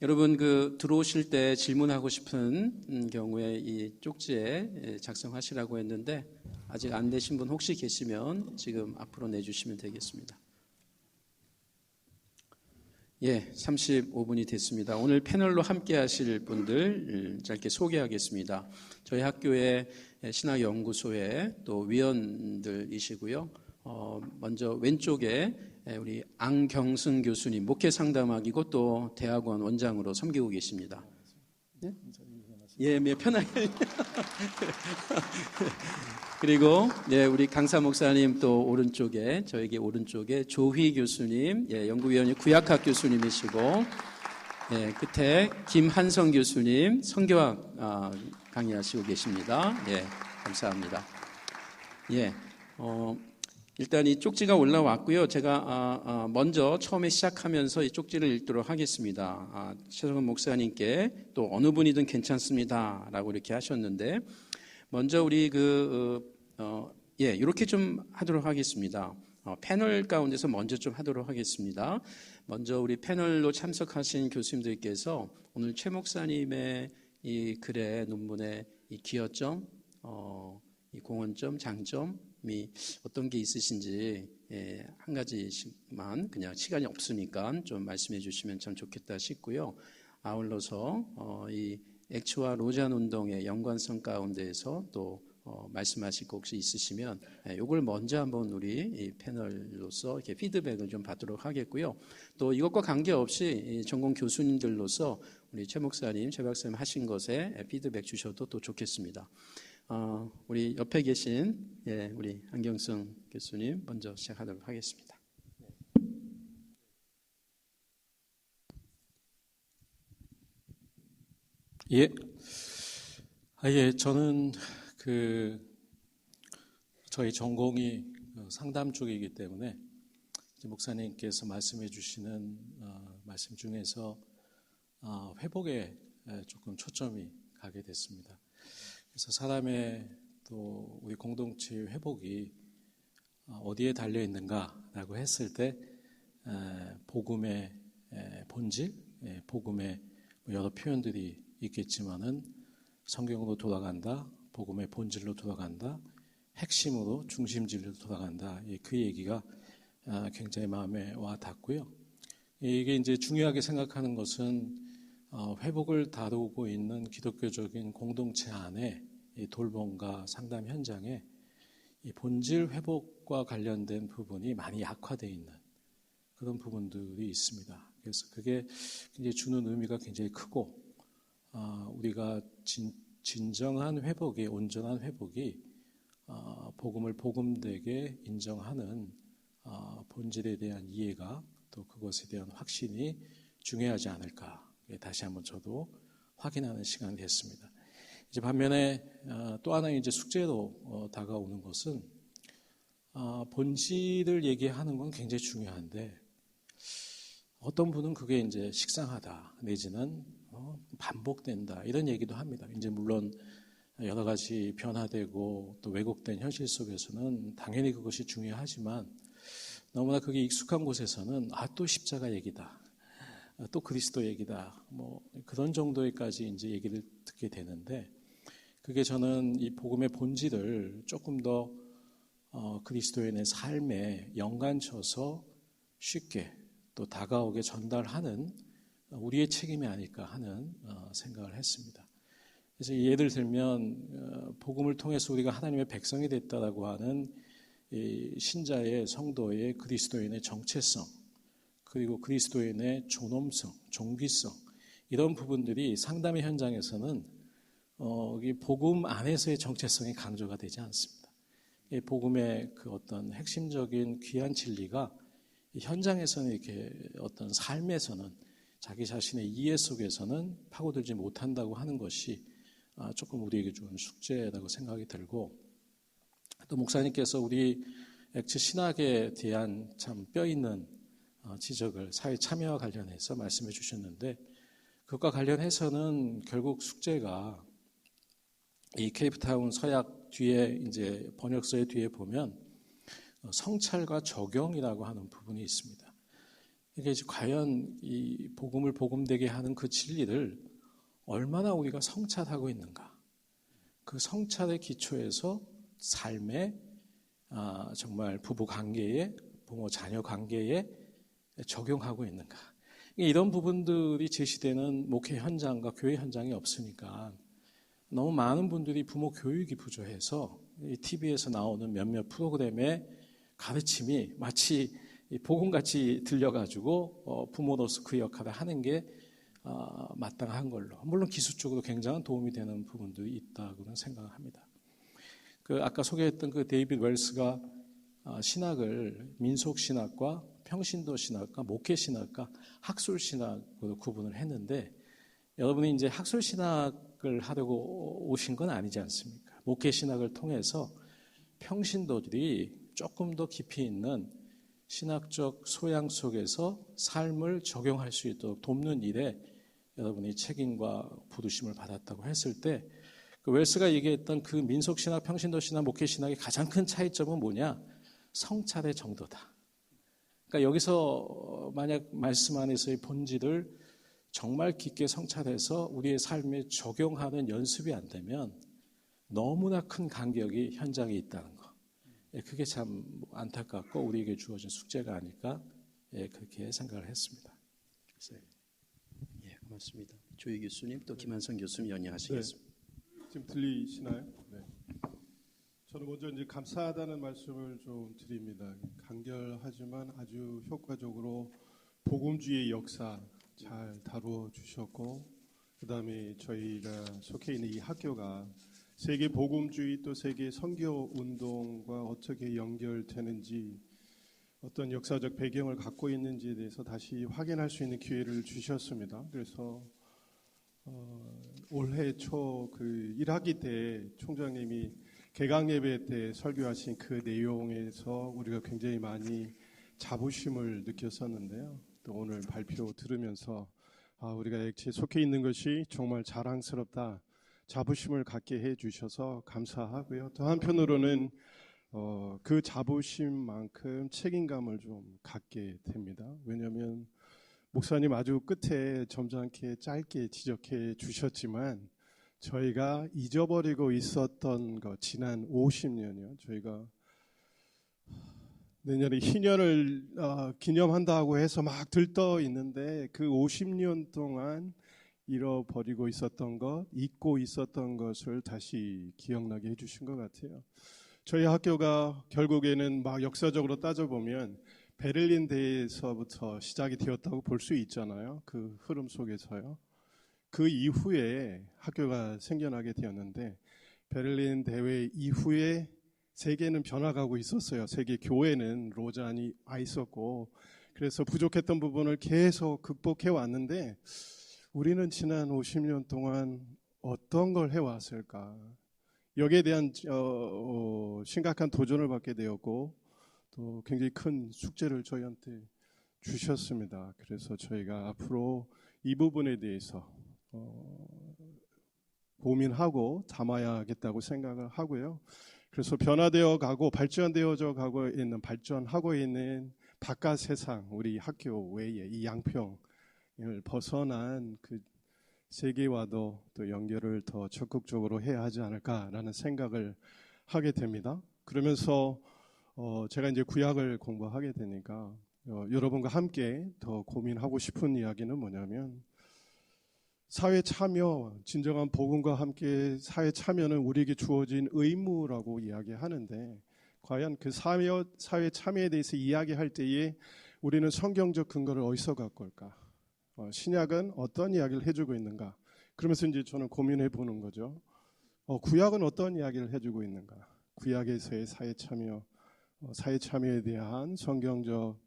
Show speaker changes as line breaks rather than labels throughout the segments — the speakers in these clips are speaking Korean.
여러분 들어오실 때 질문하고 싶은 경우에 이 쪽지에 작성하시라고 했는데 아직 안 되신 분 혹시 계시면 지금 앞으로 내주시면 되겠습니다. 35분이 됐습니다. 오늘 패널로 함께 하실 분들 짧게 소개하겠습니다. 저희 학교의 신학연구소의 또 위원들이시고요. 먼저 왼쪽에 우리 안경승 교수님, 목회 상담학이고 또 대학원 원장으로 섬기고 계십니다. 편하게. 그리고 우리 강사 목사님 또 오른쪽에, 저에게 오른쪽에 조휘 교수님, 연구위원회 구약학 교수님이시고, 끝에 김한성 교수님 성교학 강의하시고 계십니다. 감사합니다. 일단 이 쪽지가 올라왔고요. 제가 먼저 처음에 시작하면서 이 쪽지를 읽도록 하겠습니다. 최성원 목사님께 또 어느 분이든 괜찮습니다 라고 이렇게 하셨는데, 먼저 우리 이렇게 좀 하도록 하겠습니다. 패널 가운데서 먼저 좀 하도록 하겠습니다. 먼저 우리 패널로 참석하신 교수님들께서 오늘 최 목사님의 이 글의 논문의 이 기여점, 이 공헌점, 장점이 어떤 게 있으신지 한 가지씩만, 그냥 시간이 없으니까 좀 말씀해 주시면 참 좋겠다 싶고요. 아울러서 이 액츠와 로잔 운동의 연관성 가운데에서 또 말씀하실 거 혹시 있으시면 이걸 먼저 한번 우리 이 패널로서 이렇게 피드백을 좀 받도록 하겠고요. 또 이것과 관계없이 전공 교수님들로서 우리 최 목사님, 최 박사님 하신 것에 피드백 주셔도 또 좋겠습니다. 우리 옆에 계신 우리 안경승 교수님 먼저 시작하도록 하겠습니다.
저는 저희 전공이 상담 쪽이기 때문에 목사님께서 말씀해 주시는 말씀 중에서 회복에 조금 초점이 가게 됐습니다. 그래서 사람의 또 우리 공동체 회복이 어디에 달려 있는가라고 했을 때 복음의 본질, 복음의 여러 표현들이 있겠지만은 성경으로 돌아간다, 복음의 본질로 돌아간다, 핵심으로 중심질로 돌아간다. 그 얘기가 굉장히 마음에 와 닿고요. 이게 이제 중요하게 생각하는 것은 회복을 다루고 있는 기독교적인 공동체 안에 이 돌봄과 상담 현장에 이 본질 회복과 관련된 부분이 많이 약화되어 있는 그런 부분들이 있습니다. 그래서 그게 굉장히 주는 의미가 굉장히 크고, 우리가 진정한 회복이, 온전한 회복이 복음을 복음되게 인정하는 본질에 대한 이해가, 또 그것에 대한 확신이 중요하지 않을까, 다시 한번 저도 확인하는 시간이 됐습니다. 이제 반면에 또 하나의 이제 숙제로 다가오는 것은 본질을 얘기하는 건 굉장히 중요한데, 어떤 분은 그게 이제 식상하다, 내지는 반복된다, 이런 얘기도 합니다. 이제 물론 여러 가지 변화되고 또 왜곡된 현실 속에서는 당연히 그것이 중요하지만, 너무나 그게 익숙한 곳에서는 또 십자가 얘기다, 또 그리스도 얘기다, 그런 정도에까지 이제 얘기를 듣게 되는데, 그게 저는 이 복음의 본질을 조금 더 그리스도인의 삶에 연관쳐서 쉽게 또 다가오게 전달하는 우리의 책임이 아닐까 하는 생각을 했습니다. 그래서 예를 들면 복음을 통해서 우리가 하나님의 백성이 됐다라고 하는 이 신자의, 성도의, 그리스도인의 정체성, 그리고 그리스도인의 존엄성, 종기성, 이런 부분들이 상담의 현장에서는 이 복음 안에서의 정체성이 강조가 되지 않습니다. 이 복음의 그 어떤 핵심적인 귀한 진리가 현장에서는, 이렇게 어떤 삶에서는, 자기 자신의 이해 속에서는 파고들지 못한다고 하는 것이 조금 우리에게 좋은 숙제라고 생각이 들고, 또 목사님께서 우리 액츠 신학에 대한 참 뼈있는 지적을 사회 참여와 관련해서 말씀해 주셨는데, 그것과 관련해서는 결국 숙제가 이 케이프타운 서약 뒤에, 이제 번역서의 뒤에 보면 성찰과 적용이라고 하는 부분이 있습니다. 이게 이제 과연 이 복음을 복음되게 하는 그 진리를 얼마나 우리가 성찰하고 있는가. 그 성찰의 기초에서 삶의 정말 부부 관계에, 부모 자녀 관계에 적용하고 있는가. 이런 부분들이 제시되는 목회 현장과 교회 현장이 없으니까 너무 많은 분들이 부모 교육이 부족해서 이 TV에서 나오는 몇몇 프로그램의 가르침이 마치 복음같이 들려가지고 부모로서 그 역할을 하는 게 마땅한 걸로. 물론 기술적으로 굉장한 도움이 되는 부분들이 있다고는 생각을 합니다. 아까 소개했던 그 데이빗 웰스가 신학을 민속신학과 평신도신학과 목회신학과 학술신학으로 구분을 했는데, 여러분이 이제 학술신학을 하려고 오신 건 아니지 않습니까? 목회신학을 통해서 평신도들이 조금 더 깊이 있는 신학적 소양 속에서 삶을 적용할 수 있도록 돕는 일에 여러분이 책임과 부르심을 받았다고 했을 때, 그 웰스가 얘기했던 그 민속신학, 평신도신학, 목회신학의 가장 큰 차이점은 뭐냐? 성찰의 정도다. 그러니까 여기서 만약 말씀 안에서의 본질을 정말 깊게 성찰해서 우리의 삶에 적용하는 연습이 안 되면 너무나 큰 간격이 현장에 있다는 거. 그게 참 안타깝고 우리에게 주어진 숙제가 아닐까 그렇게 생각을 했습니다.
예, 고맙습니다. 조희 교수님 또 김한성 교수님 연이하시겠습니다.
네, 지금 들리시나요? 네. 저는 먼저 이제 감사하다는 말씀을 좀 드립니다. 간결하지만 아주 효과적으로 복음주의의 역사 잘 다루어 주셨고, 그다음에 저희가 속해 있는 이 학교가 세계 복음주의 또 세계 선교 운동과 어떻게 연결되는지, 어떤 역사적 배경을 갖고 있는지에 대해서 다시 확인할 수 있는 기회를 주셨습니다. 그래서 올해 초 그 1학기 때 총장님이 개강 예배 때 설교하신 그 내용에서 우리가 굉장히 많이 자부심을 느꼈었는데요. 또 오늘 발표 들으면서 우리가 액체에 속해 있는 것이 정말 자랑스럽다, 자부심을 갖게 해주셔서 감사하고요. 또 한편으로는 그 자부심만큼 책임감을 좀 갖게 됩니다. 왜냐하면 목사님 아주 끝에 점잖게 짧게 지적해 주셨지만, 저희가 잊어버리고 있었던 것, 지난 50년이요. 저희가 내년에 희년을 기념한다고 해서 막 들떠 있는데, 그 50년 동안 잃어버리고 있었던 것, 잊고 있었던 것을 다시 기억나게 해주신 것 같아요. 저희 학교가 결국에는 막 역사적으로 따져보면 베를린 대회에서부터 시작이 되었다고 볼 수 있잖아요. 그 흐름 속에서요. 그 이후에 학교가 생겨나게 되었는데, 베를린 대회 이후에 세계는 변화가고 있었어요. 세계 교회는 로잔이 와 있었고, 그래서 부족했던 부분을 계속 극복해 왔는데, 우리는 지난 50년 동안 어떤 걸 해왔을까? 여기에 대한 심각한 도전을 받게 되었고, 또 굉장히 큰 숙제를 저희한테 주셨습니다. 그래서 저희가 앞으로 이 부분에 대해서 고민하고 담아야겠다고 생각을 하고요. 그래서 변화되어 가고 발전되어져 가고 있는, 발전하고 있는 바깥 세상, 우리 학교 외에 이 양평을 벗어난 그 세계와도 또 연결을 더 적극적으로 해야 하지 않을까라는 생각을 하게 됩니다. 그러면서 제가 이제 구약을 공부하게 되니까 여러분과 함께 더 고민하고 싶은 이야기는 뭐냐면, 사회 참여, 진정한 복음과 함께 사회 참여는 우리에게 주어진 의무라고 이야기하는데, 과연 그 사회 참여에 대해서 이야기할 때에 우리는 성경적 근거를 어디서 갖고 올까? 신약은 어떤 이야기를 해주고 있는가? 그러면서 이제 저는 고민해 보는 거죠. 구약은 어떤 이야기를 해주고 있는가? 구약에서의 사회 참여에 대한 성경적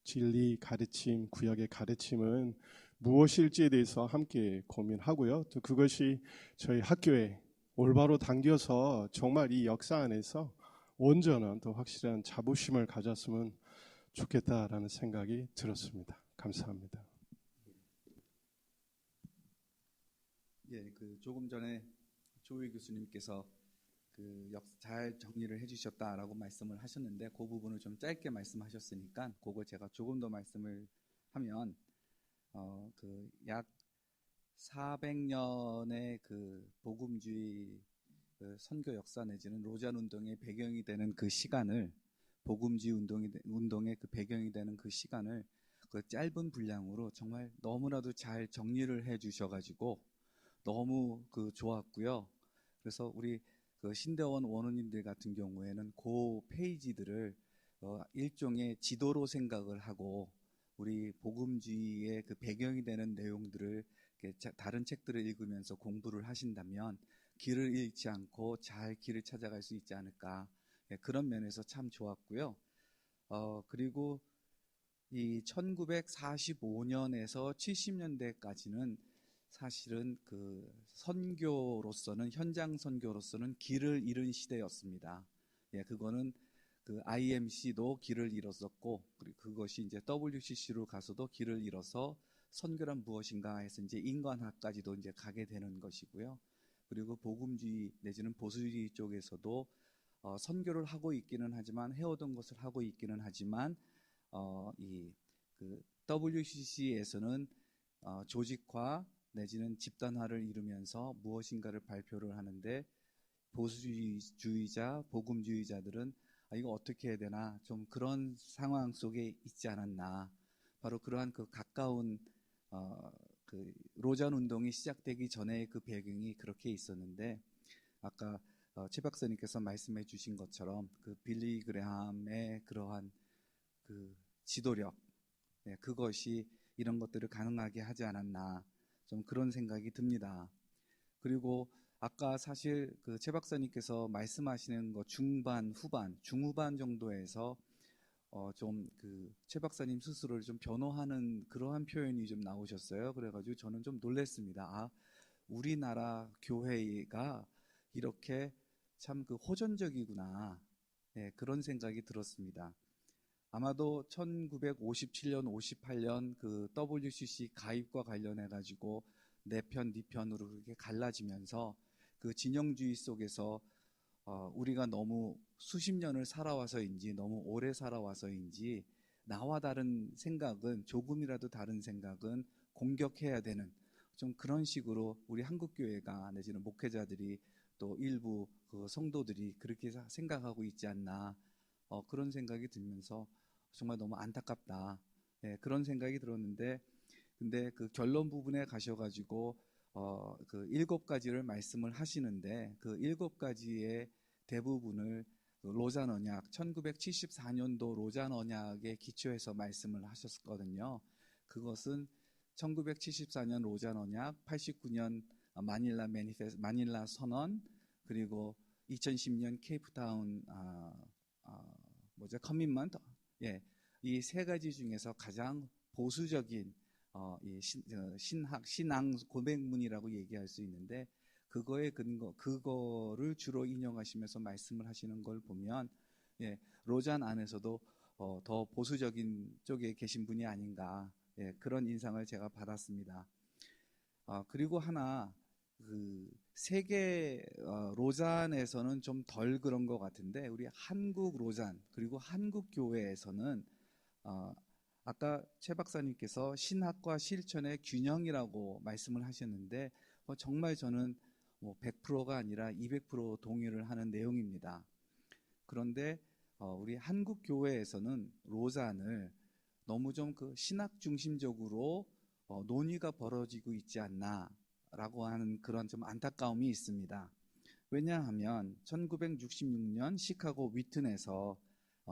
진리, 가르침, 구약의 가르침은 무엇일지에 대해서 함께 고민하고요. 또 그것이 저희 학교에 올바로 당겨서 정말 이 역사 안에서 온전한 또 확실한 자부심을 가졌으면 좋겠다라는 생각이 들었습니다. 감사합니다.
예, 조금 전에 조희 교수님께서 잘 정리를 해주셨다라고 말씀을 하셨는데, 그 부분을 좀 짧게 말씀하셨으니까 그거 제가 조금 더 말씀을 하면 그 약 400년의 그 복음주의 그 선교 역사 내지는 로잔 운동의 배경이 되는 그 시간을 복음주의 운동의 그 배경이 되는 그 시간을 그 짧은 분량으로 정말 너무나도 잘 정리를 해 주셔가지고 너무 그 좋았고요. 그래서 우리 그 신대원 원우님들 같은 경우에는 그 페이지들을 일종의 지도로 생각을 하고 우리 복음주의의 그 배경이 되는 내용들을 다른 책들을 읽으면서 공부를 하신다면 길을 잃지 않고 잘 길을 찾아갈 수 있지 않을까. 그런 면에서 참 좋았고요. 그리고 이 1945년에서 70년대까지는 사실은 그 선교로서는 현장 선교로서는 길을 잃은 시대였습니다. 그거는 그 IMC도 길을 잃었었고, 그리고 그것이 이제 WCC로 가서도 길을 잃어서 선교란 무엇인가 해서 이제 인간학까지도 이제 가게 되는 것이고요. 그리고 복음주의 내지는 보수주의 쪽에서도 선교를 하고 있기는 하지만 해오던 것을 하고 있기는 하지만 이 그 WCC에서는 조직화 내지는 집단화를 이루면서 무엇인가를 발표를 하는데 보수주의자, 복음주의자들은 이거 어떻게 해야 되나 좀 그런 상황 속에 있지 않았나. 바로 그러한 그 가까운 그 로잔 운동이 시작되기 전에 그 배경이 그렇게 있었는데 아까 최 박사님께서 말씀해 주신 것처럼 그 빌리 그레함의 그러한 그 지도력, 그것이 이런 것들을 가능하게 하지 않았나 좀 그런 생각이 듭니다. 그리고 아까 사실 그 최 박사님께서 말씀하시는 거 중반, 후반, 중후반 정도에서 좀 그 최 박사님 스스로를 좀 변호하는 그러한 표현이 좀 나오셨어요. 그래가지고 저는 좀 놀랐습니다. 우리나라 교회가 이렇게 참 그 호전적이구나. 그런 생각이 들었습니다. 아마도 1957년, 58년 그 WCC 가입과 관련해 가지고 내 편, 네 편으로 그렇게 갈라지면서 그 진영주의 속에서 우리가 너무 수십 년을 살아와서인지 너무 오래 살아와서인지 나와 다른 생각은 조금이라도 다른 생각은 공격해야 되는 좀 그런 식으로 우리 한국교회가 내지는 목회자들이 또 일부 그 성도들이 그렇게 생각하고 있지 않나 그런 생각이 들면서 정말 너무 안타깝다. 그런 생각이 들었는데 근데 그 결론 부분에 가셔가지고 그 7가지를 말씀을 하시는데 그 7가지의 대부분을 로잔 언약 1974년도 로잔 언약에 기초해서 말씀을 하셨거든요. 그것은 1974년 로잔 언약, 89년 마닐라 선언, 그리고 2010년 케이프타운 커밋먼트, 이 3가지 중에서 가장 보수적인 신앙 고백문이라고 얘기할 수 있는데 그거의 그거를 주로 인용하시면서 말씀을 하시는 걸 보면 로잔 안에서도 더 보수적인 쪽에 계신 분이 아닌가 그런 인상을 제가 받았습니다. 그리고 하나 그 세계 로잔에서는 좀 덜 그런 것 같은데 우리 한국 로잔 그리고 한국 교회에서는 아까 최 박사님께서 신학과 실천의 균형이라고 말씀을 하셨는데 정말 저는 100%가 아니라 200% 동의를 하는 내용입니다. 그런데 우리 한국 교회에서는 로잔을 너무 좀 그 신학 중심적으로 논의가 벌어지고 있지 않나라고 하는 그런 좀 안타까움이 있습니다. 왜냐하면 1966년 시카고 위튼에서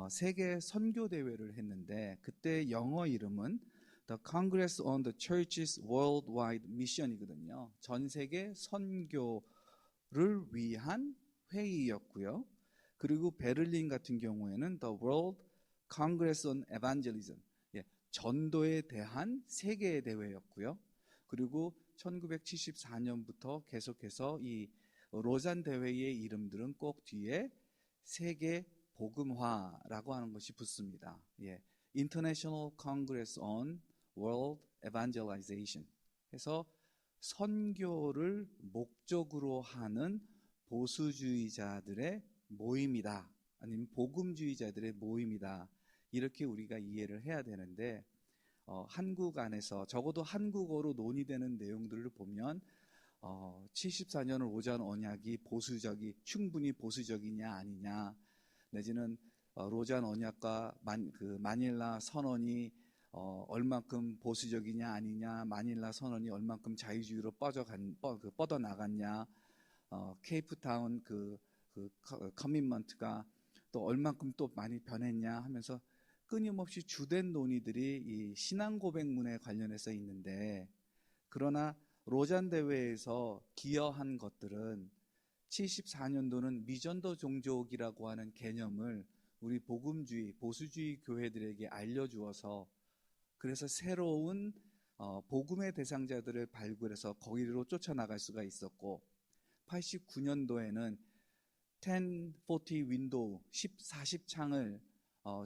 세계 선교 대회를 했는데 그때 영어 이름은 The Congress on the Church's Worldwide Mission이거든요. 전 세계 선교를 위한 회의였고요. 그리고 베를린 같은 경우에는 The World Congress on Evangelism, 전도에 대한 세계 대회였고요. 그리고 1974년부터 계속해서 이 로잔 대회의 이름들은 꼭 뒤에 세계 복음화라고 하는 것이 붙습니다. International Congress on World Evangelization 해서 선교를 목적으로 하는 보수주의자들의 모임이다. 아니면 복음주의자들의 모임이다. 이렇게 우리가 이해를 해야 되는데 한국 안에서 적어도 한국어로 논의되는 내용들을 보면 74년 로잔 언약이 충분히 보수적이냐 아니냐, 내지는 로잔 언약과 마닐라 선언이 얼만큼 보수적이냐 아니냐, 마닐라 선언이 얼만큼 자유주의로 뻗어나갔냐, 케이프타운 커밋먼트가 또 얼만큼 또 많이 변했냐 하면서 끊임없이 주된 논의들이 이 신앙 고백문에 관련해서 있는데, 그러나 로잔 대회에서 기여한 것들은 74년도는 미전도 종족이라고 하는 개념을 우리 복음주의, 보수주의 교회들에게 알려주어서, 그래서 새로운 복음의 대상자들을 발굴해서 거기로 쫓아나갈 수가 있었고, 89년도에는 1040 윈도우 1040창을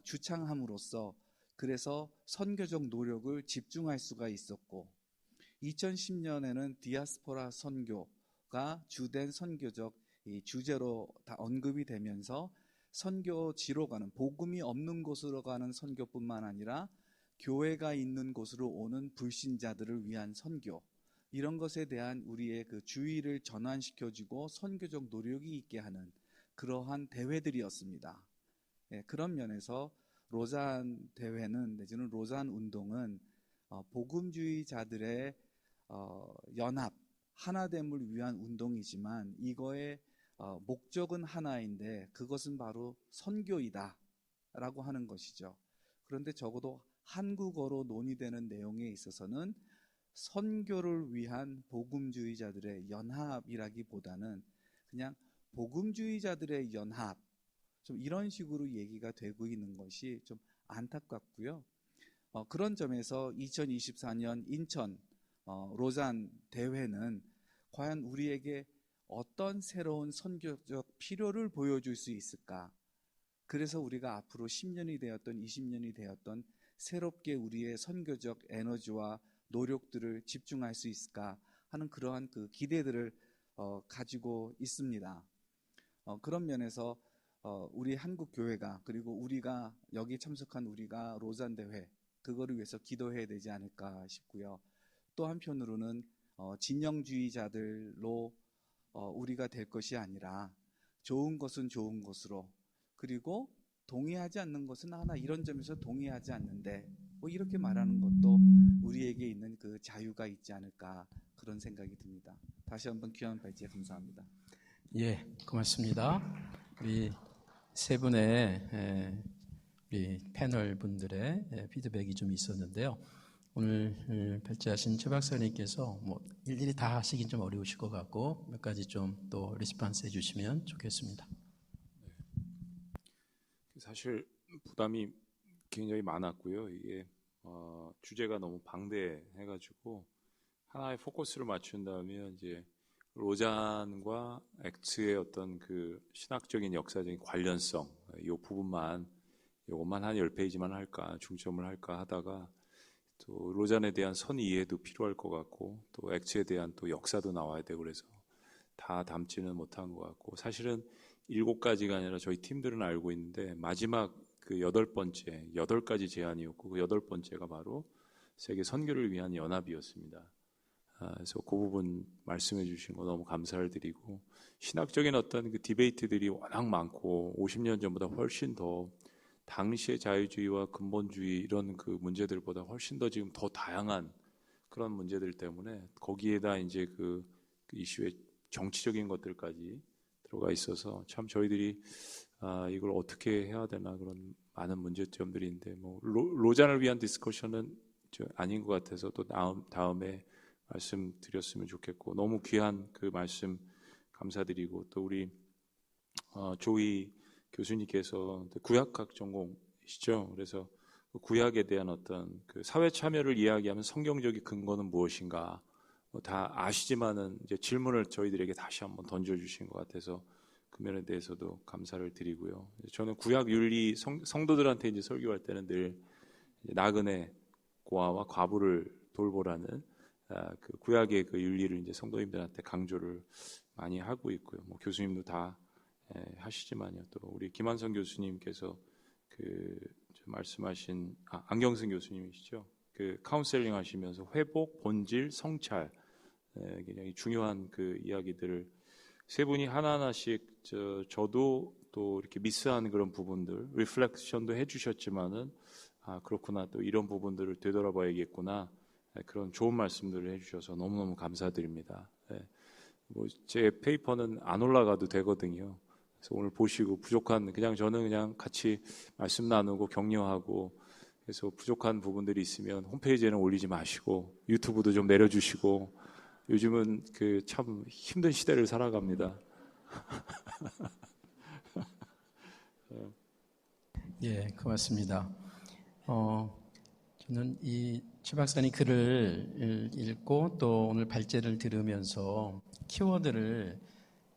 주창함으로써 그래서 선교적 노력을 집중할 수가 있었고, 2010년에는 디아스포라 선교가 주된 선교적 주제로 다 언급이 되면서 선교지로 가는, 복음이 없는 곳으로 가는 선교뿐만 아니라 교회가 있는 곳으로 오는 불신자들을 위한 선교, 이런 것에 대한 우리의 그 주의를 전환시켜주고 선교적 노력이 있게 하는 그러한 대회들이었습니다. 그런 면에서 로잔 대회는, 내지는 로잔 운동은 복음주의자들의 연합, 하나됨을 위한 운동이지만 이거의 목적은 하나인데 그것은 바로 선교이다 라고 하는 것이죠. 그런데 적어도 한국어로 논의되는 내용에 있어서는 선교를 위한 복음주의자들의 연합이라기보다는 그냥 복음주의자들의 연합, 좀 이런 식으로 얘기가 되고 있는 것이 좀 안타깝고요. 그런 점에서 2024년 인천 로잔 대회는 과연 우리에게 어떤 새로운 선교적 필요를 보여줄 수 있을까? 그래서 우리가 앞으로 10년이 되었던 20년이 되었던 새롭게 우리의 선교적 에너지와 노력들을 집중할 수 있을까 하는 그러한 그 기대들을 가지고 있습니다. 그런 면에서 우리 한국 교회가, 그리고 우리가 여기 참석한 우리가 로잔 대회, 그거를 위해서 기도해야 되지 않을까 싶고요. 또 한편으로는 진영주의자들로 우리가 될 것이 아니라 좋은 것은 좋은 것으로, 그리고 동의하지 않는 것은 하나, 이런 점에서 동의하지 않는데 뭐 이렇게 말하는 것도 우리에게 있는 그 자유가 있지 않을까, 그런 생각이 듭니다. 다시 한번 귀한 발제 감사합니다.
예, 고맙습니다. 우리 세 분의 우리 패널 분들의 피드백이 좀 있었는데요. 오늘 발제하신 최 박사님께서 뭐 일일이 다 하시긴 좀 어려우실 것 같고 몇 가지 좀 또 리스폰스 해주시면 좋겠습니다.
사실 부담이 굉장히 많았고요. 이게 주제가 너무 방대해가지고 하나의 포커스를 맞춘다면 이제 로잔과 액트의 어떤 그 신학적인 역사적인 관련성, 이 부분만, 이것만 한 10페이지만 할까, 중점을 할까 하다가 또 로잔에 대한 선 이해도 필요할 것 같고 또 액트에 대한 또 역사도 나와야 되고 그래서 다 담지는 못한 것 같고, 사실은 7가지가 아니라 저희 팀들은 알고 있는데 마지막 그 8가지 제안이었고 그 8번째가 바로 세계 선교를 위한 연합이었습니다. 그래서 그 부분 말씀해 주신 거 너무 감사를 드리고, 신학적인 어떤 그 디베이트들이 워낙 많고 50년 전보다 훨씬 더 당시의 자유주의와 근본주의 이런 그 문제들보다 훨씬 더 지금 더 다양한 그런 문제들 때문에 거기에다 이제 그 이슈의 정치적인 것들까지 들어가 있어서 참 저희들이 이걸 어떻게 해야 되나 그런 많은 문제점들인데, 뭐 로잔을 위한 디스커션은 아닌 것 같아서 또 다음에 말씀드렸으면 좋겠고, 너무 귀한 그 말씀 감사드리고, 또 우리 조이 교수님께서 구약학 전공이시죠. 그래서 그 구약에 대한 어떤 그 사회 참여를 이야기하면 성경적인 근거는 무엇인가 다 아시지만은 이제 질문을 저희들에게 다시 한번 던져주신 것 같아서 그 면에 대해서도 감사를 드리고요. 저는 구약 윤리 성도들한테 이제 설교할 때는 늘 나그네 고아와 과부를 돌보라는 그 구약의 그 윤리를 이제 성도님들한테 강조를 많이 하고 있고요. 뭐 교수님도 다 하시지만요. 또 우리 김한성 교수님께서 그 말씀하신 안경승 교수님이시죠. 그 카운셀링 하시면서 회복, 본질, 성찰 굉장히 중요한 그 이야기들을 세 분이 하나하나씩 저도 또 이렇게 미스한 그런 부분들 리플렉션도 해주셨지만은 그렇구나 또 이런 부분들을 되돌아봐야겠구나 그런 좋은 말씀들을 해주셔서 너무너무 감사드립니다. 뭐 제 페이퍼는 안 올라가도 되거든요. 그래서 오늘 보시고 부족한 저는 그냥 같이 말씀 나누고 격려하고 그래서 부족한 부분들이 있으면 홈페이지에는 올리지 마시고 유튜브도 좀 내려주시고 요즘은 그 참 힘든 시대를 살아갑니다.
예, 고맙습니다. 저는 이 최 박사님 글을 읽고 또 오늘 발제를 들으면서 키워드를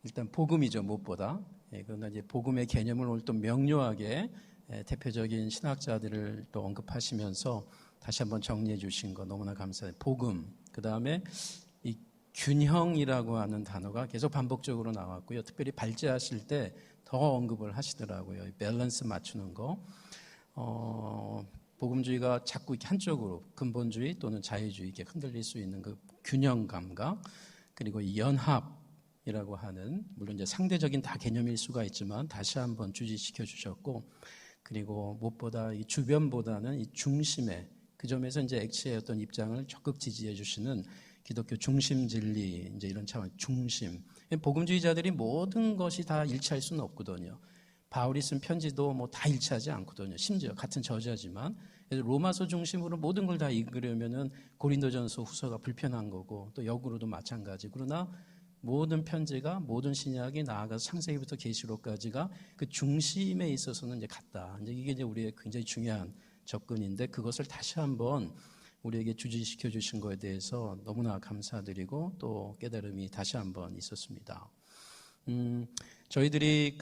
일단 복음이죠, 무엇보다. 그러나 이제 복음의 개념을 오늘 또 명료하게 대표적인 신학자들을 또 언급하시면서 다시 한번 정리해 주신 거 너무나 감사해요. 복음, 그 다음에 이 균형이라고 하는 단어가 계속 반복적으로 나왔고요. 특별히 발제하실 때 더 언급을 하시더라고요. 밸런스 맞추는 거. 복음주의가 자꾸 이렇게 한쪽으로 근본주의 또는 자유주의 이렇게 흔들릴 수 있는 그 균형 감각, 그리고 이 연합이라고 하는 물론 이제 상대적인 다 개념일 수가 있지만 다시 한번 주지시켜 주셨고, 그리고 무엇보다 이 주변보다는 이 중심에 그 점에서 이제 엑시의 어떤 입장을 적극 지지해 주시는 기독교 중심 진리 이제 이런 차원 중심. 복음주의자들이 모든 것이 다 일치할 수는 없거든요. 바울이 쓴 편지도 뭐 다 일치하지 않거든요. 심지어 같은 저자지만 로마서 중심으로 모든 걸 다 읽으려면은 고린도전서 후서가 불편한 거고 또 역으로도 마찬가지. 그러나 모든 편지가 모든 신약이 나아가서 창세기부터 계시록까지가 그 중심에 있어서는 이제 같다. 이제 이게 이제 우리의 굉장히 중요한 접근인데 그것을 다시 한번 우리에게 주지시켜 주신 것에 대해서 너무나 감사드리고 또 깨달음이 다시 한번 있었습니다. 저희들이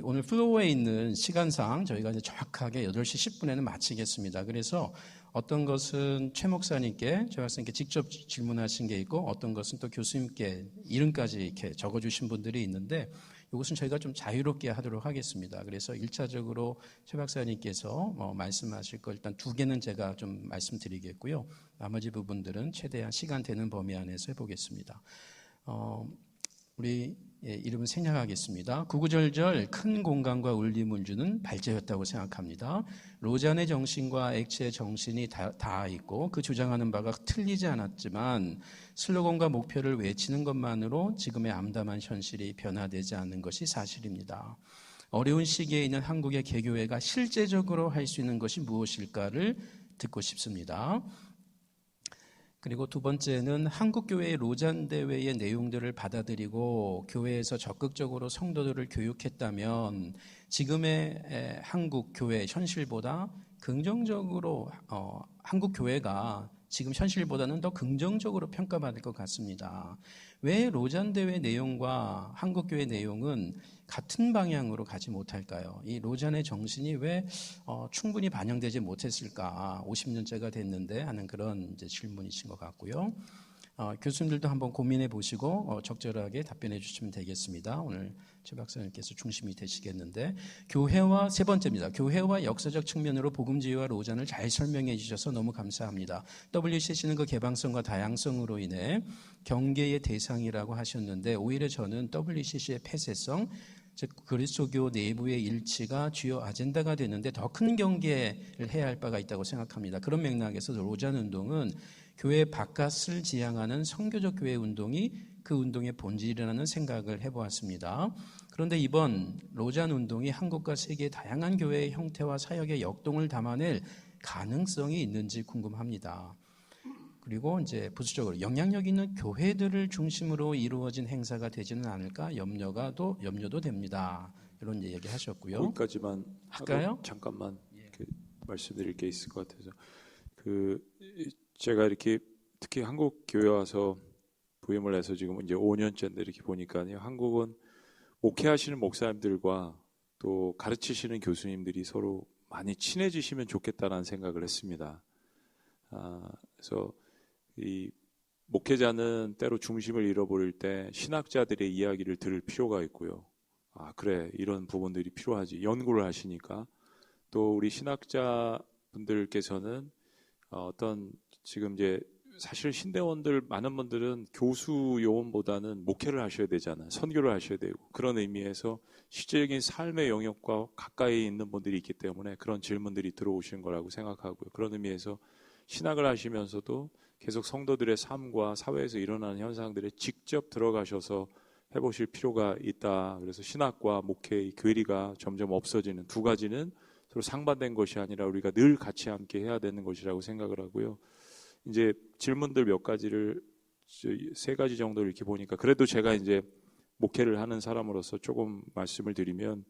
오늘 플로우에 있는 시간상 저희가 이제 정확하게 8시 10분에는 마치겠습니다. 그래서 어떤 것은 최 목사님께, 최 박사님께 직접 질문하신 게 있고 어떤 것은 또 교수님께 이름까지 이렇게 적어주신 분들이 있는데 이것은 저희가 좀 자유롭게 하도록 하겠습니다. 그래서 1차적으로 최 박사님께서 말씀하실 거 일단 2개는 제가 좀 말씀드리겠고요. 나머지 부분들은 최대한 시간 되는 범위 안에서 해보겠습니다. 우리 이름은 생략하겠습니다. 구구절절 큰 공간과 울림을 주는 발제였다고 생각합니다. 로잔의 정신과 액체의 정신이 다 있고 그 주장하는 바가 틀리지 않았지만 슬로건과 목표를 외치는 것만으로 지금의 암담한 현실이 변화되지 않는 것이 사실입니다. 어려운 시기에 있는 한국의 개교회가 실제적으로 할 수 있는 것이 무엇일까를 듣고 싶습니다. 그리고 2번째는 한국교회의 로잔대회의 내용들을 받아들이고 교회에서 적극적으로 성도들을 교육했다면 지금의 한국교회 현실보다 긍정적으로 한국교회가 지금 현실보다는 더 긍정적으로 평가받을 것 같습니다. 왜 로잔대회 내용과 한국교회 내용은 같은 방향으로 가지 못할까요? 이 로잔의 정신이 왜 충분히 반영되지 못했을까? 50년째가 됐는데 하는 그런 이제 질문이신 것 같고요. 교수님들도 한번 고민해 보시고 적절하게 답변해 주시면 되겠습니다. 오늘 최 박사님께서 중심이 되시겠는데 교회와 3번째입니다. 교회와 역사적 측면으로 복음주의와 로잔을 잘 설명해 주셔서 너무 감사합니다. WCC는 그 개방성과 다양성으로 인해 경계의 대상이라고 하셨는데 오히려 저는 WCC의 폐쇄성, 즉 그리스도교 내부의 일치가 주요 아젠다가 되는데 더 큰 경계를 해야 할 바가 있다고 생각합니다. 그런 맥락에서 로잔 운동은 교회 바깥을 지향하는 선교적 교회 운동이 그 운동의 본질이라는 생각을 해보았습니다. 그런데 이번 로잔 운동이 한국과 세계의 다양한 교회의 형태와 사역의 역동을 담아낼 가능성이 있는지 궁금합니다. 그리고 이제 부수적으로 영향력 있는 교회들을 중심으로 이루어진 행사가 되지는 않을까 염려도 됩니다. 이런 얘기하셨고요.
거기까지만
할까요?
잠깐만 말씀드릴 게 있을 것 같아서 제가 이렇게 특히 한국 교회 와서 부임을 해서 지금 이제 5년째인데 이렇게 보니까요, 한국은 목회하시는 목사님들과 또 가르치시는 교수님들이 서로 많이 친해지시면 좋겠다라는 생각을 했습니다. 그래서 이 목회자는 때로 중심을 잃어버릴 때 신학자들의 이야기를 들을 필요가 있고요. 그래, 이런 부분들이 필요하지. 연구를 하시니까. 또 우리 신학자 분들께서는 어떤 지금 이제 사실 신대원들 많은 분들은 교수 요원보다는 목회를 하셔야 되잖아요. 선교를 하셔야 되고 그런 의미에서 실제적인 삶의 영역과 가까이 있는 분들이 있기 때문에 그런 질문들이 들어오시는 거라고 생각하고요. 그런 의미에서 신학을 하시면서도 계속 성도들의 삶과 사회에서 일어나는 현상들에 직접 들어가셔서 해보실 필요가 있다. 그래서 신학과 목회의 괴리가 점점 없어지는 두 가지는 서로 상반된 것이 아니라 우리가 늘 같이 함께 해야 되는 것이라고 생각을 하고요. 이제 질문들 몇 가지를 3가지 정도 이렇게 보니까 그래도 제가 이제 목회를 하는 사람으로서 조금 말씀을 드리면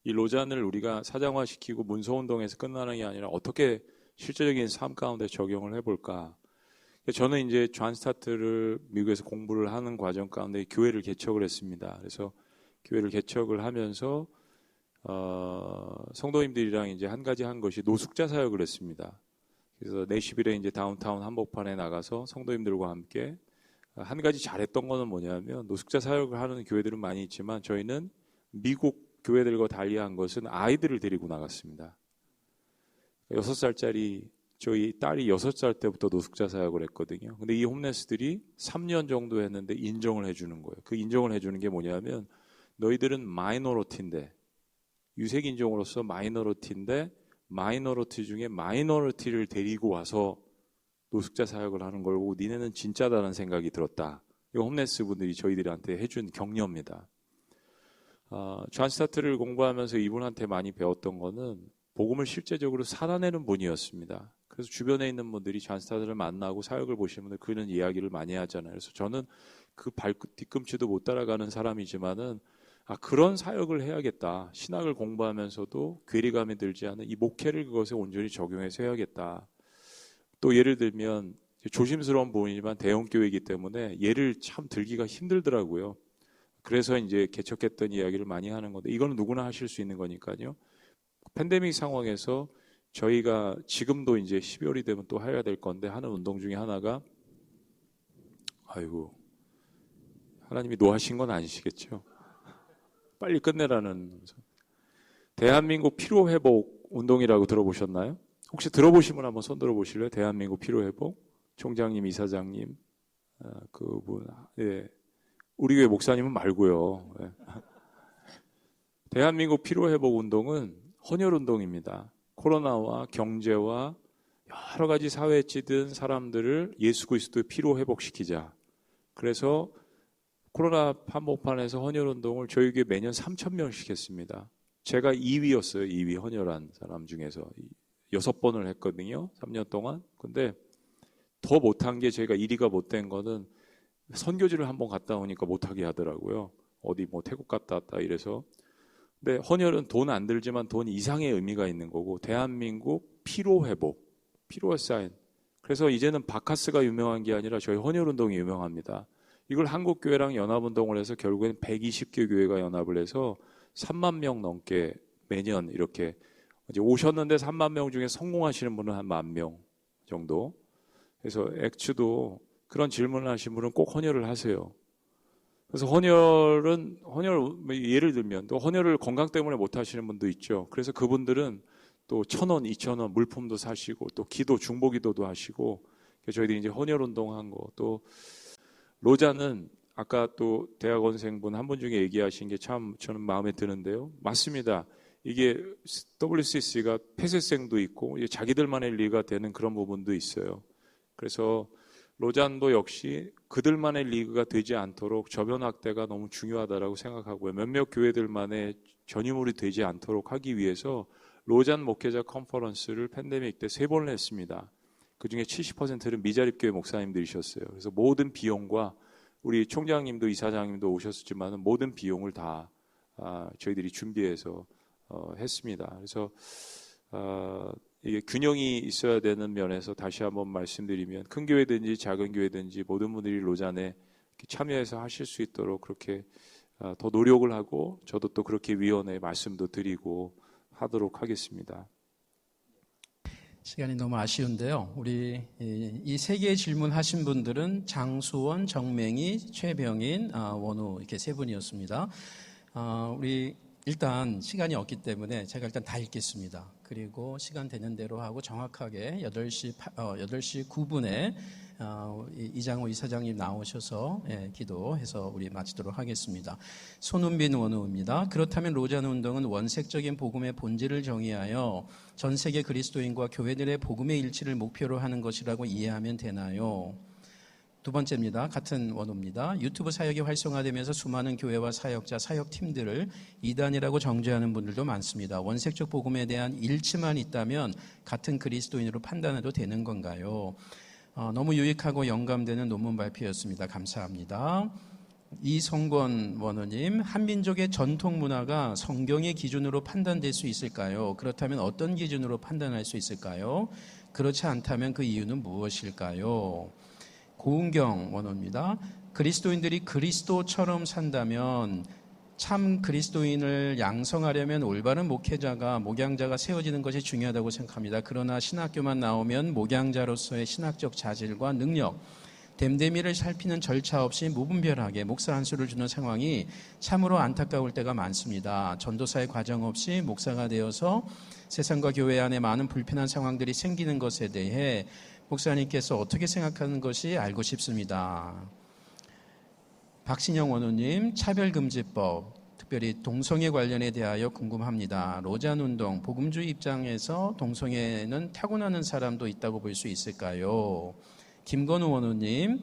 이 로잔을 우리가 사장화시키고 문서운동에서 끝나는 게 아니라 어떻게 실제적인 삶 가운데 적용을 해볼까. 저는 이제 존 스타트를 미국에서 공부를 하는 과정 가운데 교회를 개척을 했습니다. 그래서 교회를 개척을 하면서 성도님들이랑 이제 한 가지 한 것이 노숙자 사역을 했습니다. 그래서 내시빌에 이제 다운타운 한복판에 나가서 성도님들과 함께 한 가지 잘했던 거는 뭐냐면 노숙자 사역을 하는 교회들은 많이 있지만 저희는 미국 교회들과 달리한 것은 아이들을 데리고 나갔습니다. 6살짜리 저희 딸이 6살 때부터 노숙자 사역을 했거든요. 근데 이 홈레스들이 3년 정도 했는데 인정을 해주는 거예요. 그 인정을 해주는 게 뭐냐면 너희들은 마이너리티인데 유색인종으로서 마이너리티인데 마이너리티 중에 마이너리티를 데리고 와서 노숙자 사역을 하는 걸 보고 니네는 진짜다라는 생각이 들었다. 이거 홈레스 분들이 저희들한테 해준 격려입니다. 존 스타트를 공부하면서 이분한테 많이 배웠던 거는 복음을 실제적으로 살아내는 분이었습니다. 그래서 주변에 있는 분들이 존 스타트를 만나고 사역을 보시는 분들 그는 이야기를 많이 하잖아요. 그래서 저는 그 뒤꿈치도 못 따라가는 사람이지만은 그런 사역을 해야겠다. 신학을 공부하면서도 괴리감이 들지 않은 이 목회를 그것에 온전히 적용해서 해야겠다. 또 예를 들면 조심스러운 부분이지만 대형교회이기 때문에 예를 참 들기가 힘들더라고요. 그래서 이제 개척했던 이야기를 많이 하는 건데 이거는 누구나 하실 수 있는 거니까요. 팬데믹 상황에서 저희가 지금도 이제 12월이 되면 또 해야 될 건데 하는 운동 중에 하나가 아이고 하나님이 노하신 건 아니시겠죠. 빨리 끝내라는 대한민국 피로회복 운동이라고 들어보셨나요? 혹시 들어보신 분 한번 손 들어보실래요? 대한민국 피로회복 총장님, 이사장님 그분 예. 우리 교회 목사님은 말고요. 예. 대한민국 피로회복 운동은 헌혈운동입니다. 코로나와 경제와 여러 가지 사회에 찌든 사람들을 예수 그리스도의 피로 회복시키자. 그래서 코로나 한복판에서 헌혈운동을 저희 교회 매년 3,000명씩 했습니다. 제가 2위였어요. 2위 헌혈한 사람 중에서 6번을 했거든요. 3년 동안. 근데 더 못한 게 제가 1위가 못된 거는 선교지를 한번 갔다 오니까 못하게 하더라고요. 어디 뭐 태국 갔다 왔다 이래서. 근데 헌혈은 돈 안 들지만 돈 이상의 의미가 있는 거고 대한민국 피로회복, 피로 사인. 그래서 이제는 바카스가 유명한 게 아니라 저희 헌혈운동이 유명합니다. 이걸 한국교회랑 연합운동을 해서 결국엔 120개 교회가 연합을 해서 3만 명 넘게 매년 이렇게 이제 오셨는데 3만 명 중에 성공하시는 분은 한 10,000명 정도. 그래서 액추도 그런 질문을 하신 분은 꼭 헌혈을 하세요. 그래서 헌혈 예를 들면 또 헌혈을 건강 때문에 못 하시는 분도 있죠. 그래서 그분들은 또 1,000원, 2,000원 물품도 사시고 또 기도, 중보기도도 하시고 저희들이 이제 헌혈 운동한 거 또 로자는 아까 또 대학원생분 한 분 중에 얘기하신 게 참 저는 마음에 드는데요. 맞습니다. 이게 WCC가 폐쇄생도 있고 자기들만의 리가 되는 그런 부분도 있어요. 그래서 로잔도 역시 그들만의 리그가 되지 않도록 저변 확대가 너무 중요하다고 생각하고요. 몇몇 교회들만의 전유물이 되지 않도록 하기 위해서 로잔 목회자 컨퍼런스를 팬데믹 때 3번을 했습니다. 그중에 70%는 미자립교회 목사님들이셨어요. 그래서 모든 비용과 우리 총장님도 이사장님도 오셨지만 모든 비용을 다 저희들이 준비해서 했습니다. 그래서 이게 균형이 있어야 되는 면에서 다시 한번 말씀드리면 큰 교회든지 작은 교회든지 모든 분들이 로잔에 참여해서 하실 수 있도록 그렇게 더 노력을 하고 저도 또 그렇게 위원회 말씀도 드리고 하도록 하겠습니다.
시간이 너무 아쉬운데요. 우리 이 3개의 질문하신 분들은 장수원, 정맹희, 최병인, 원우 이렇게 3분이었습니다. 우리 일단 시간이 없기 때문에 제가 일단 다 읽겠습니다. 그리고 시간 되는 대로 하고 정확하게 8시 9분에 이장호 이사장님 나오셔서 기도해서 우리 마치도록 하겠습니다. 손은빈 원우입니다. 그렇다면 로잔 운동은 원색적인 복음의 본질을 정의하여 전 세계 그리스도인과 교회들의 복음의 일치를 목표로 하는 것이라고 이해하면 되나요? 두 번째입니다. 같은 원우입니다. 유튜브 사역이 활성화되면서 수많은 교회와 사역자, 사역팀들을 이단이라고 정죄하는 분들도 많습니다. 원색적 복음에 대한 일치만 있다면 같은 그리스도인으로 판단해도 되는 건가요? 너무 유익하고 영감되는 논문 발표였습니다. 감사합니다. 이성권 원우님, 한민족의 전통 문화가 성경의 기준으로 판단될 수 있을까요? 그렇다면 어떤 기준으로 판단할 수 있을까요? 그렇지 않다면 그 이유는 무엇일까요? 고은경 원호입니다. 그리스도인들이 그리스도처럼 산다면 참 그리스도인을 양성하려면 올바른 목양자가 세워지는 것이 중요하다고 생각합니다. 그러나 신학교만 나오면 목양자로서의 신학적 자질과 능력, 댐데미를 살피는 절차 없이 무분별하게 목사 한 수를 주는 상황이 참으로 안타까울 때가 많습니다. 전도사의 과정 없이 목사가 되어서 세상과 교회 안에 많은 불편한 상황들이 생기는 것에 대해 목사님께서 어떻게 생각하는 것이 알고 싶습니다. 박신영 원우님, 차별금지법, 특별히 동성애 관련에 대하여 궁금합니다. 로잔운동, 복음주의 입장에서 동성애는 타고나는 사람도 있다고 볼 수 있을까요? 김건우 원우님,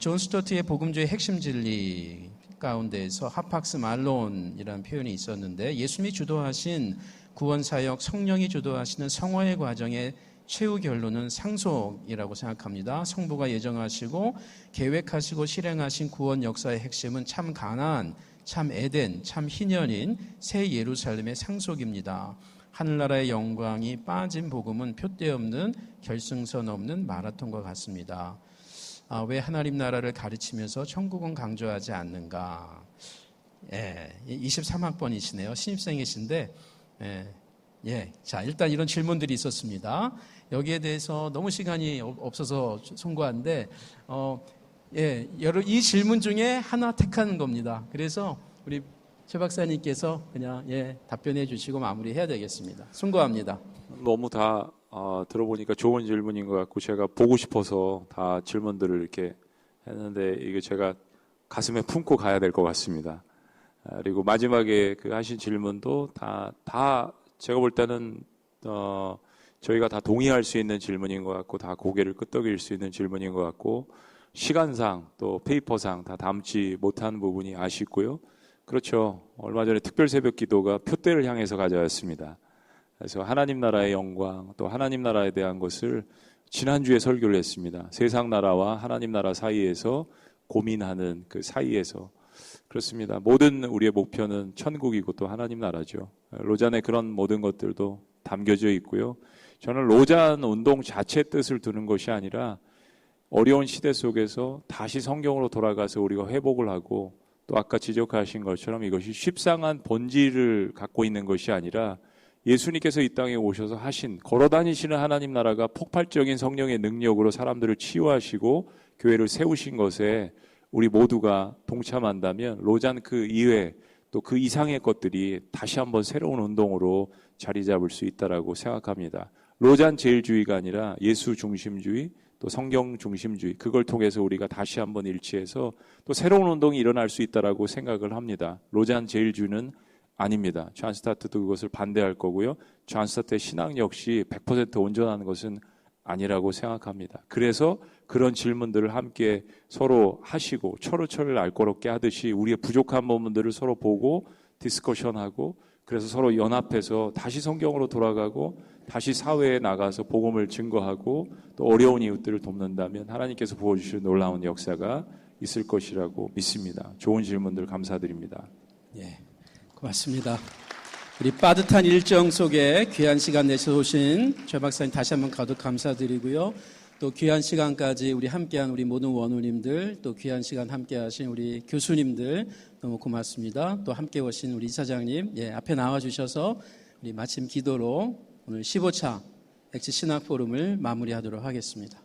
존 스토트의 복음주의 핵심 진리 가운데에서 하팍스 말론이라는 표현이 있었는데 예수님이 주도하신 구원사역, 성령이 주도하시는 성화의 과정에 최후 결론은 상속이라고 생각합니다. 성부가 예정하시고 계획하시고 실행하신 구원 역사의 핵심은 참 가나안, 참 에덴, 참 희년인 새 예루살렘의 상속입니다. 하늘나라의 영광이 빠진 복음은 표대 없는 결승선 없는 마라톤과 같습니다. 왜 하나님 나라를 가르치면서 천국은 강조하지 않는가? 23학번이시네요. 신입생이신데 자, 일단 이런 질문들이 있었습니다. 여기에 대해서 너무 시간이 없어서 송구한데, 이 질문 중에 하나 택하는 겁니다. 그래서 우리 최 박사님께서 그냥 답변해 주시고 마무리해야 되겠습니다. 송구합니다.
너무 다 들어보니까 좋은 질문인 것 같고 제가 보고 싶어서 다 질문들을 이렇게 했는데 이게 제가 가슴에 품고 가야 될 것 같습니다. 그리고 마지막에 그 하신 질문도 다 제가 볼 때는 저희가 다 동의할 수 있는 질문인 것 같고 다 고개를 끄덕일 수 있는 질문인 것 같고 시간상 또 페이퍼상 다 담지 못한 부분이 아쉽고요. 그렇죠. 얼마 전에 특별 새벽 기도가 표대를 향해서 가져왔습니다. 그래서 하나님 나라의 영광 또 하나님 나라에 대한 것을 지난주에 설교를 했습니다. 세상 나라와 하나님 나라 사이에서 고민하는 그 사이에서 그렇습니다. 모든 우리의 목표는 천국이고 또 하나님 나라죠. 로잔의 그런 모든 것들도 담겨져 있고요. 저는 로잔 운동 자체의 뜻을 두는 것이 아니라 어려운 시대 속에서 다시 성경으로 돌아가서 우리가 회복을 하고 또 아까 지적하신 것처럼 이것이 쉽상한 본질을 갖고 있는 것이 아니라 예수님께서 이 땅에 오셔서 하신 걸어다니시는 하나님 나라가 폭발적인 성령의 능력으로 사람들을 치유하시고 교회를 세우신 것에 우리 모두가 동참한다면 로잔 그 이외 또 그 이상의 것들이 다시 한번 새로운 운동으로 자리 잡을 수 있다라고 생각합니다. 로잔 제일주의가 아니라 예수 중심주의 또 성경 중심주의 그걸 통해서 우리가 다시 한번 일치해서 또 새로운 운동이 일어날 수 있다라고 생각을 합니다. 로잔 제일주의는 아닙니다. 존 스타트도 그것을 반대할 거고요. 존 스타트의 신앙 역시 100% 온전한 것은 아니라고 생각합니다. 그래서 그런 질문들을 함께 서로 하시고 철을 날카롭게 하듯이 우리의 부족한 부분들을 서로 보고 디스커션하고 그래서 서로 연합해서 다시 성경으로 돌아가고 다시 사회에 나가서 복음을 증거하고 또 어려운 이웃들을 돕는다면 하나님께서 부어주실 놀라운 역사가 있을 것이라고 믿습니다. 좋은 질문들 감사드립니다.
고맙습니다. 우리 빠듯한 일정 속에 귀한 시간 내셔서 오신 최 박사님 다시 한번 가득 감사드리고요. 또 귀한 시간까지 우리 함께한 우리 모든 원우님들 또 귀한 시간 함께하신 우리 교수님들 너무 고맙습니다. 또 함께 오신 우리 이사장님 앞에 나와주셔서 우리 마침 기도로 오늘 15차 엑시 신학 포럼을 마무리하도록 하겠습니다.